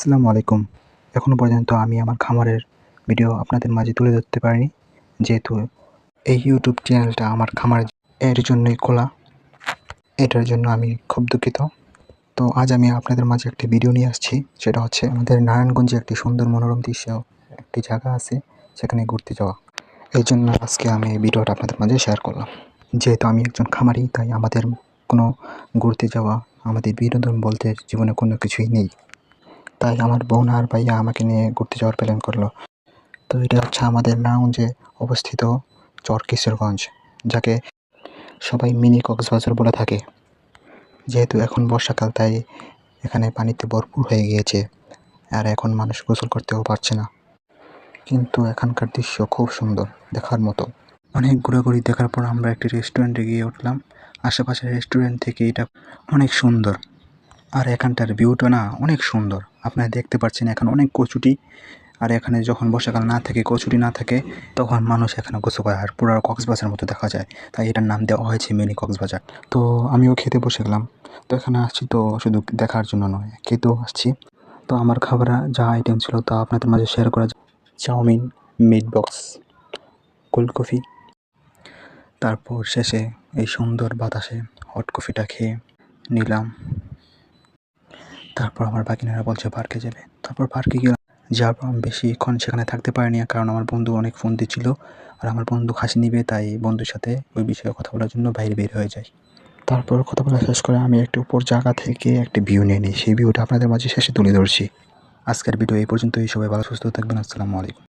আসসালামু আলাইকুম। এখনো পর্যন্ত আমি আমার খামারের ভিডিও আপনাদের মাঝে তুলে ধরতে পারিনি, যেহেতু এই ইউটিউব চ্যানেলটা আমার খামার এর জন্যই খোলা। এটার জন্য আমি খুব দুঃখিত। তো আজ আমি আপনাদের মাঝে একটি ভিডিও নিয়ে আসছি, সেটা হচ্ছে আমাদের নারায়ণগঞ্জে একটি সুন্দর মনোরম দৃশ্য একটি জায়গা আছে, সেখানে ঘুরতে যাওয়া। এই জন্য আজকে আমি এই ভিডিওটা আপনাদের মাঝে শেয়ার করলাম। যেহেতু আমি একজন খামারি, তাই আমাদের কোনো ঘুরতে যাওয়া, আমাদের বিনোদন বলতে জীবনে কোনো কিছুই নেই। তাই আমার বোন আর ভাইয়া আমাকে নিয়ে ঘুরতে যাওয়ার প্ল্যান করলো। তো এটা হচ্ছে আমাদের নারায়ণগঞ্জে অবস্থিত চর কিশোরগঞ্জ, যাকে সবাই মিনি কক্সবাজার বলে থাকে। যেহেতু এখন বর্ষাকাল, তাই এখানে পানিতে ভরপুর হয়ে গিয়েছে, আর এখন মানুষ গোসল করতেও পারছে না। কিন্তু এখানকার দৃশ্য খুব সুন্দর, দেখার মতো। অনেক ঘোরাঘুরি দেখার পর আমরা একটি রেস্টুরেন্টে গিয়ে উঠলাম। আশেপাশের রেস্টুরেন্ট থেকে এটা অনেক সুন্দর, আর এখানটার ভিউটা না অনেক সুন্দর। আপনারা দেখতে পাচ্ছেন এখানে অনেক কচুটি, আর এখানে যখন বর্ষাকাল না থাকে, কচুরি না থাকে, তখন মানুষ এখানে গোসল করে, আর পুরো কক্সবাজারের মতো দেখা যায়। তাই এটার নাম দেওয়া হয়েছে মিনি কক্সবাজার। তো আমিও খেতে বসে গেলাম। তো এখানে আসছি তো শুধু দেখার জন্য নয়, খেতেও আসছি। তো আমার খাবারে যা আইটেম ছিল তা আপনাদের মাঝে শেয়ার করা যায়। Chowmein, meat box, cold coffee, তারপর শেষে এই সুন্দর বাতাসে হট কফিটা খেয়ে নিলাম। তারপর আমার বাকিনারা বলছে পার্কে যাবে। তারপর পার্কে গেলাম। যার পর আমি বেশিক্ষণ সেখানে থাকতে পারিনি, কারণ আমার বন্ধু অনেক ফোন দিচ্ছিল, আর আমার বন্ধু হাসি নিবে, তাই বন্ধুর সাথে ওই বিষয়ে কথা বলার জন্য বাইরে বের হয়ে যাই। তারপর কথা বলা শেষ করে আমি একটু উপর জায়গা থেকে একটি ভিউ নিয়ে নিই। সেই ভিউটা আপনাদের মাঝে শেষে তুলে ধরছি। আজকের ভিডিও এই পর্যন্তই। সবাই ভালো সুস্থ থাকবেন। আসসালামু আলাইকুম।